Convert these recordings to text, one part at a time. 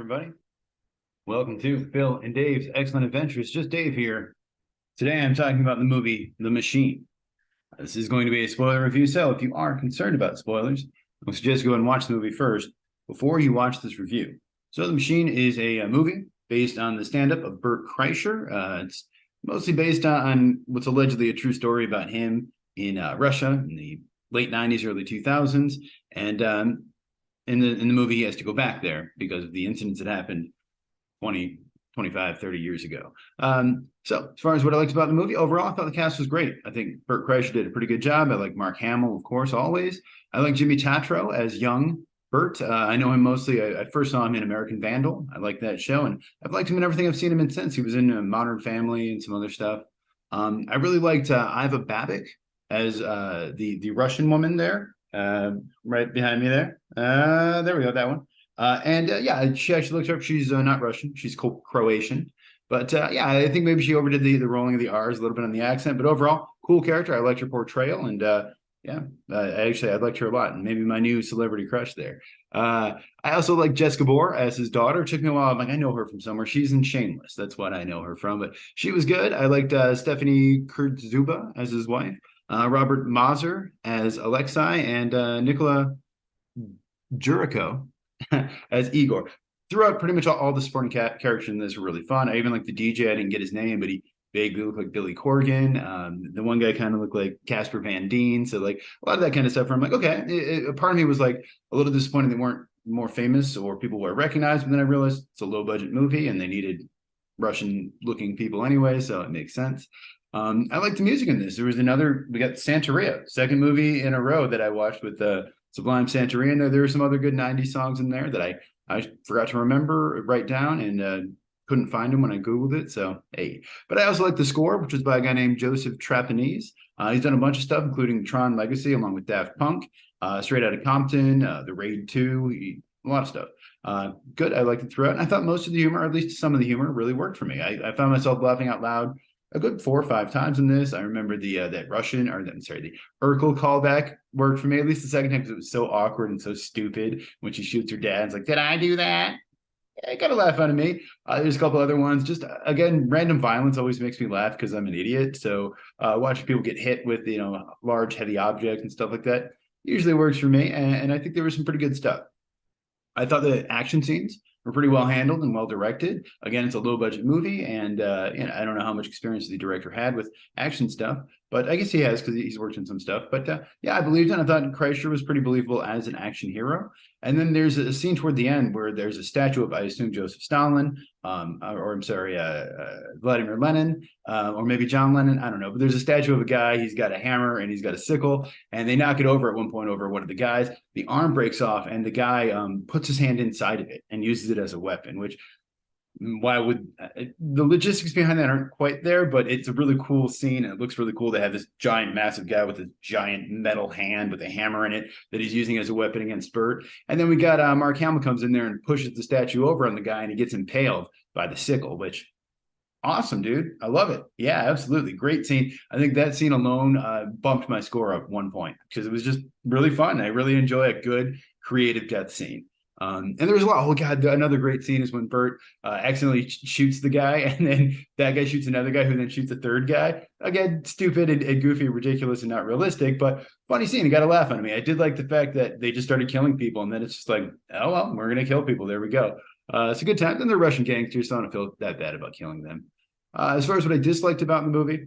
everybody. Welcome to Phil and Dave's Excellent Adventures. Just Dave here. Today I'm talking about the movie The Machine. This is going to be a spoiler review, so if you are concerned about spoilers, I suggest go and watch the movie first before you watch this review. So The Machine is a movie based on the stand-up of Bert Kreischer. It's mostly based on what's allegedly a true story about him in Russia in the late 90s, early 2000s. And in the movie, he has to go back there because of the incidents that happened 20, 25, 30 years ago. So as far as what I liked about the movie, overall, I thought the cast was great. I think Bert Kreischer did a pretty good job. I like Mark Hamill, of course, always. I like Jimmy Tatro as young Bert. I know him mostly. I first saw him in American Vandal. I like that show, and I've liked him in everything I've seen him in since. He was in Modern Family and some other stuff. I really liked Iva Babić as the Russian woman there. Right behind me there. There we go, that one. Yeah, she actually looks up. She's not Russian. She's Croatian. But yeah, I think maybe she overdid the rolling of the R's a little bit on the accent. But overall, cool character. I liked her portrayal. And yeah, I liked her a lot. And maybe my new celebrity crush there. I also like Jessica Gabor as his daughter. It took me a while. I'm like, I know her from somewhere. She's in Shameless. That's what I know her from. But she was good. I liked Stephanie Kurtzuba as his wife. Robert Mazur as Alexei, and Nikola Juriko as Igor. Throughout pretty much all the supporting characters in this were really fun. I even like the DJ. I didn't get his name, but he vaguely looked like Billy Corgan. The one guy kind of looked like Casper Van Dien. So like a lot of that kind of stuff where I'm like, okay. A part of me was like a little disappointed they weren't more famous or people were recognized, but then I realized it's a low budget movie and they needed Russian looking people anyway, so it makes sense. I like the music in this. We got Santeria, second movie in a row that I watched with Sublime Santeria. There were some other good 90s songs in there that I forgot to write down, and couldn't find them when I Googled it. So, hey. But I also like the score, which was by a guy named Joseph Trapanese. He's done a bunch of stuff, including Tron Legacy, along with Daft Punk, Straight Outta Compton, The Raid 2, a lot of stuff. Good. I liked it throughout. And I thought most of the humor, or at least some of the humor, really worked for me. I found myself laughing out loud a good 4 or 5 times in this. I remember the Urkel callback worked for me, at least the second time, because it was so awkward and so stupid when she shoots her dad. It's like, did I do that? Yeah, it got a laugh out of me. There's a couple other ones. Just, again, random violence always makes me laugh because I'm an idiot. So watching people get hit with, large, heavy objects and stuff like that usually works for me. And I think there was some pretty good stuff. I thought the action scenes were pretty well handled and well directed. Again, it's a low budget movie, and I don't know how much experience the director had with action stuff, but I guess he has because he's worked in some stuff. But yeah, I believed it. I thought Kreischer was pretty believable as an action hero. And then there's a scene toward the end where there's a statue of, I assume, Joseph Stalin, Vladimir Lenin, or maybe John Lennon. I don't know. But there's a statue of a guy. He's got a hammer and he's got a sickle, and they knock it over at one point over one of the guys. The arm breaks off, and the guy puts his hand inside of it and uses it as a weapon, which why would the logistics behind that aren't quite there, but it's a really cool scene. And it looks really cool to have this giant, massive guy with a giant metal hand with a hammer in it that he's using as a weapon against Bert. And then we got Mark Hamill comes in there and pushes the statue over on the guy, and he gets impaled by the sickle, which awesome, dude. I love it. Yeah, absolutely. Great scene. I think that scene alone bumped my score up 1 point because it was just really fun. I really enjoy a good creative death scene. And there was a lot. Oh God, another great scene is when Bert accidentally shoots the guy, and then that guy shoots another guy, who then shoots a third guy. Again, stupid and goofy, ridiculous, and not realistic, but funny scene. It got a laugh out of me. I did like the fact that they just started killing people, and then it's just like, oh well, we're gonna kill people. There we go. It's a good time. Then they're Russian gangsters, so I don't feel that bad about killing them. As far as what I disliked about the movie,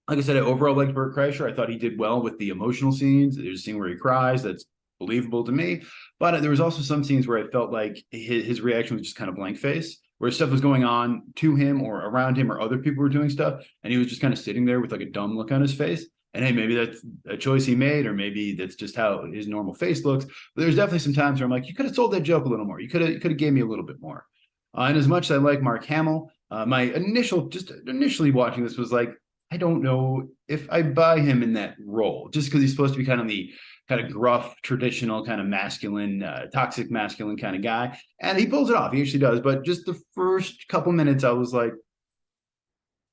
like I said, I overall liked Bert Kreischer. I thought he did well with the emotional scenes. There's a scene where he cries. That's believable to me. But there was also some scenes where I felt like his reaction was just kind of blank face, where stuff was going on to him or around him, or other people were doing stuff, and he was just kind of sitting there with like a dumb look on his face. And hey, maybe that's a choice he made, or maybe that's just how his normal face looks. But there's definitely some times where I'm like, you could have sold that joke a little more. You could have gave me a little bit more. And as much as I like Mark Hamill, my initially watching this was like, I don't know if I buy him in that role, just because he's supposed to be kind of the kind of gruff, traditional, kind of masculine, toxic masculine kind of guy. And he pulls it off. He actually does. But just the first couple minutes, I was like,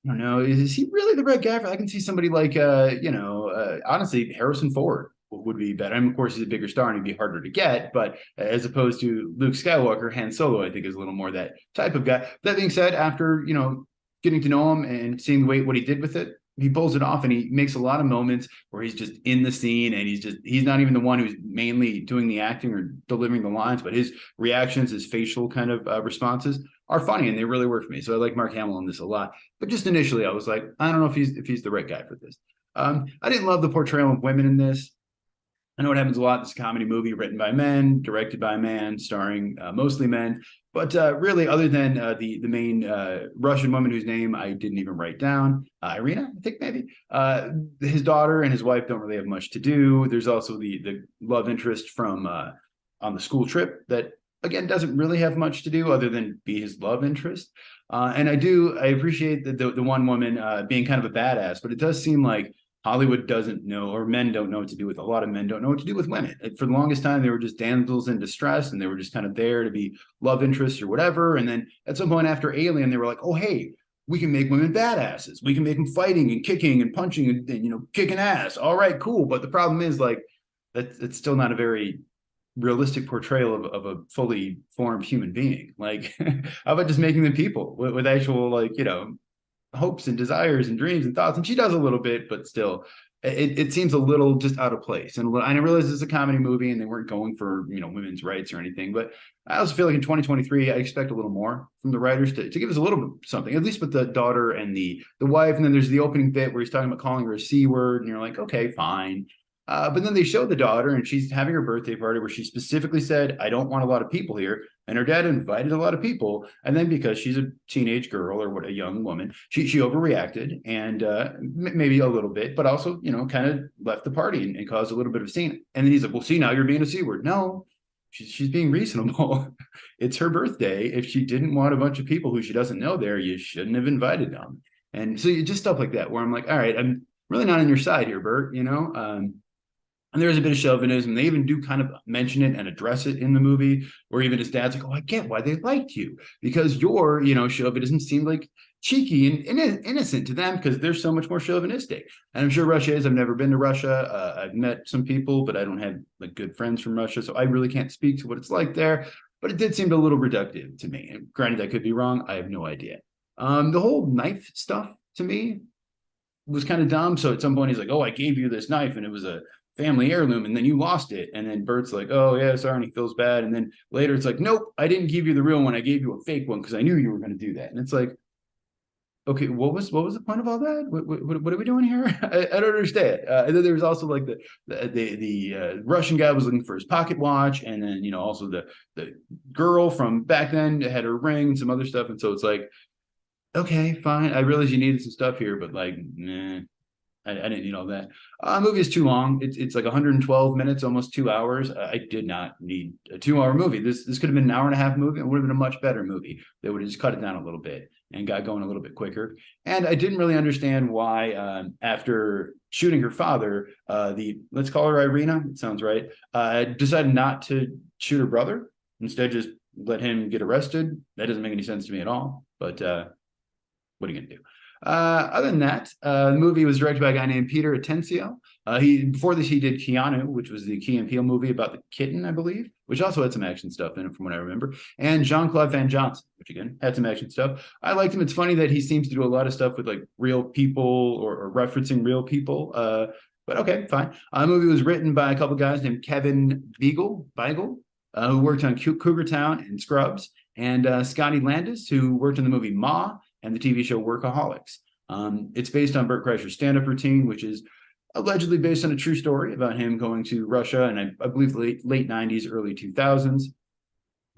don't know, is he really the right guy? I can see somebody like, honestly, Harrison Ford would be better. I mean, of course, he's a bigger star and he'd be harder to get, but as opposed to Luke Skywalker, Han Solo, I think is a little more that type of guy. That being said, after, getting to know him and seeing the way what he did with it, he pulls it off and he makes a lot of moments where he's just in the scene and he's not even the one who's mainly doing the acting or delivering the lines, but his reactions, his facial kind of responses are funny and they really work for me. So I like Mark Hamill in this a lot. But just initially, I was like, I don't know if he's the right guy for this. I didn't love the portrayal of women in this. I know it happens a lot. This comedy movie written by men, directed by men, starring mostly men. But really, other than the main Russian woman whose name I didn't even write down, Irina, I think maybe, his daughter and his wife don't really have much to do. There's also the love interest from on the school trip that, again, doesn't really have much to do other than be his love interest. And I appreciate the one woman being kind of a badass, but it does seem like Hollywood doesn't know, or men don't know what to do with. A lot of men don't know what to do with women. For the longest time, they were just damsels in distress, and they were just kind of there to be love interests or whatever. And then at some point after Alien, they were like, "Oh, hey, we can make women badasses. We can make them fighting and kicking and punching and kicking ass. All right, cool." But the problem is, like, it's still not a very realistic portrayal of a fully formed human being. Like, how about just making them people with actual, like, hopes and desires and dreams and thoughts? And she does a little bit, but still it seems a little just out of place. And I realize it's a comedy movie and they weren't going for women's rights or anything, but I also feel like in 2023 I expect a little more from the writers to give us a little bit something, at least with the daughter and the wife. And then there's the opening bit where he's talking about calling her a C word, and you're like, okay, fine. But then they show the daughter and she's having her birthday party where she specifically said, "I don't want a lot of people here." And her dad invited a lot of people. And then because she's a teenage girl or a young woman, she overreacted and maybe a little bit, but also, kind of left the party and caused a little bit of a scene. And then he's like, "Well, see, now you're being a C word." No, she's being reasonable. It's her birthday. If she didn't want a bunch of people who she doesn't know there, you shouldn't have invited them. And so just stuff like that, where I'm like, all right, I'm really not on your side here, Bert, and there's a bit of chauvinism. They even do kind of mention it and address it in the movie, where even his dad's like, "Oh, I get why they liked you, because your, chauvinism seemed like cheeky and innocent to them because they're so much more chauvinistic." And I'm sure Russia is. I've never been to Russia. I've met some people, but I don't have like good friends from Russia, so I really can't speak to what it's like there. But it did seem a little reductive to me. And granted, I could be wrong. I have no idea. The whole knife stuff to me was kind of dumb. So at some point he's like, "Oh, I gave you this knife and it was a family heirloom and then you lost it." And then Bert's like, "Oh yeah, sorry," and he feels bad. And then later it's like, "Nope, I didn't give you the real one. I gave you a fake one because I knew you were going to do that." And it's like, okay, what was the point of all that? What are we doing here? I don't understand. And then there was also like the Russian guy was looking for his pocket watch, and then also the girl from back then had her ring and some other stuff. And so it's like, okay, fine. I realize you needed some stuff here, but like, nah. I didn't need all that. Movie is too long. It's like 112 minutes, almost 2 hours. I did not need a 2-hour movie. This could have been an hour and a half movie. It would have been a much better movie. They would have just cut it down a little bit and got going a little bit quicker. And I didn't really understand why, after shooting her father, let's call her Irina, it sounds right, decided not to shoot her brother. Instead, just let him get arrested. That doesn't make any sense to me at all. But what are you going to do? Other than that, the movie was directed by a guy named Peter Atencio. Before this, he did Keanu, which was the Key and Peele movie about the kitten, I believe, which also had some action stuff in it from what I remember. And Jean-Claude Van Johnson, which again had some action stuff. I liked him. It's funny that he seems to do a lot of stuff with like real people or referencing real people. But okay, fine. The movie was written by a couple guys named Kevin Beagle, who worked on Cougar Town and Scrubs, and Scotty Landis, who worked in the movie Ma and the TV show Workaholics. It's based on Bert Kreischer's stand-up routine, which is allegedly based on a true story about him going to Russia and I believe late 90s, early 2000s.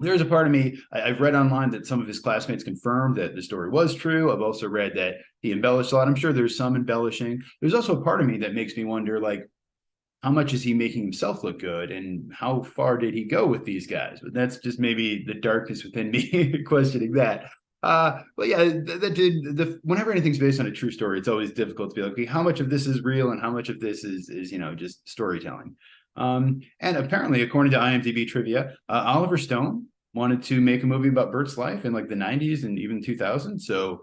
There's a part of me, I've read online that some of his classmates confirmed that the story was true. I've also read that he embellished a lot. I'm sure there's some embellishing. There's also a part of me that makes me wonder, like, how much is he making himself look good and how far did he go with these guys? But that's just maybe the darkness within me questioning that. But yeah, whenever anything's based on a true story, it's always difficult to be like, okay, how much of this is real and how much of this is just storytelling. And apparently, according to IMDb trivia, Oliver Stone wanted to make a movie about Bert's life in like the 90s and even 2000s. So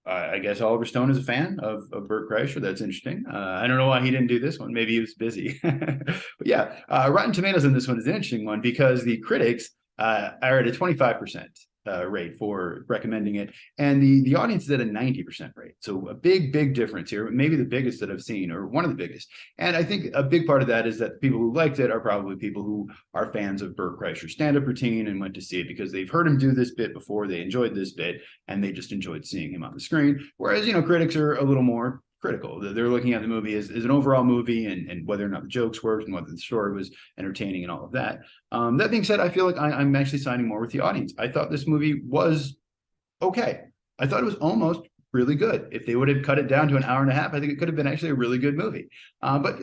I guess Oliver Stone is a fan of Bert Kreischer. That's interesting. I don't know why he didn't do this one. Maybe he was busy. But yeah, Rotten Tomatoes in this one is an interesting one because the critics are at a 25% rate for recommending it, and the audience is at a 90% rate. So a big difference here, maybe the biggest that I've seen, or one of the biggest. And I think a big part of that is that the people who liked it are probably people who are fans of Bert Kreischer's stand-up routine and went to see it because they've heard him do this bit before, they enjoyed this bit, and they just enjoyed seeing him on the screen. Whereas, critics are a little more critical. They're looking at the movie as an overall movie and whether or not the jokes worked and whether the story was entertaining and all of that. That being said, I feel like I'm actually siding more with the audience. I thought this movie was okay. I thought it was almost really good. If they would have cut it down to an hour and a half, I think it could have been actually a really good movie. But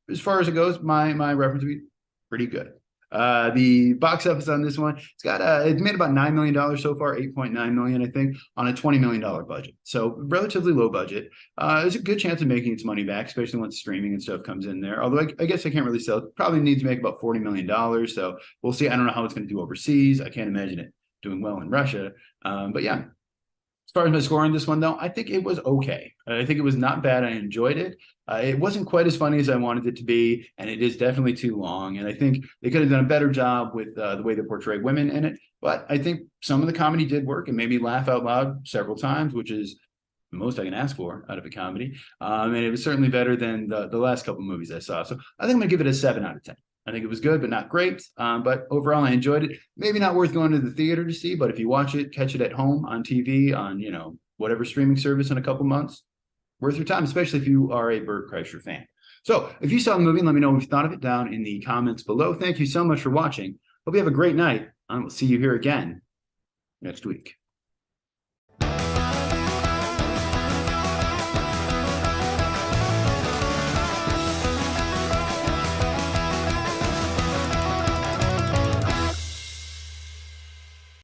as far as it goes, my reference would be pretty good. The box office on this one, it's made about $9 million so far, 8.9 million, I think, on a $20 million budget. So relatively low budget. There's a good chance of making its money back, especially once streaming and stuff comes in there. Although I guess I can't really sell it. Probably needs to make about $40 million. So we'll see. I don't know how it's going to do overseas. I can't imagine it doing well in Russia. But yeah, as far as my score on this one, though, I think it was okay. I think it was not bad. I enjoyed it. It wasn't quite as funny as I wanted it to be, and it is definitely too long. And I think they could have done a better job with the way they portray women in it. But I think some of the comedy did work and made me laugh out loud several times, which is the most I can ask for out of a comedy. And it was certainly better than the last couple movies I saw. So I think I'm going to give it a 7 out of 10. I think it was good, but not great. But overall, I enjoyed it. Maybe not worth going to the theater to see, but if you watch it, catch it at home on TV, on whatever streaming service in a couple months, worth your time, especially if you are a Bert Kreischer fan. So if you saw the movie, let me know what you thought of it down in the comments below. Thank you so much for watching. Hope you have a great night. I will see you here again next week.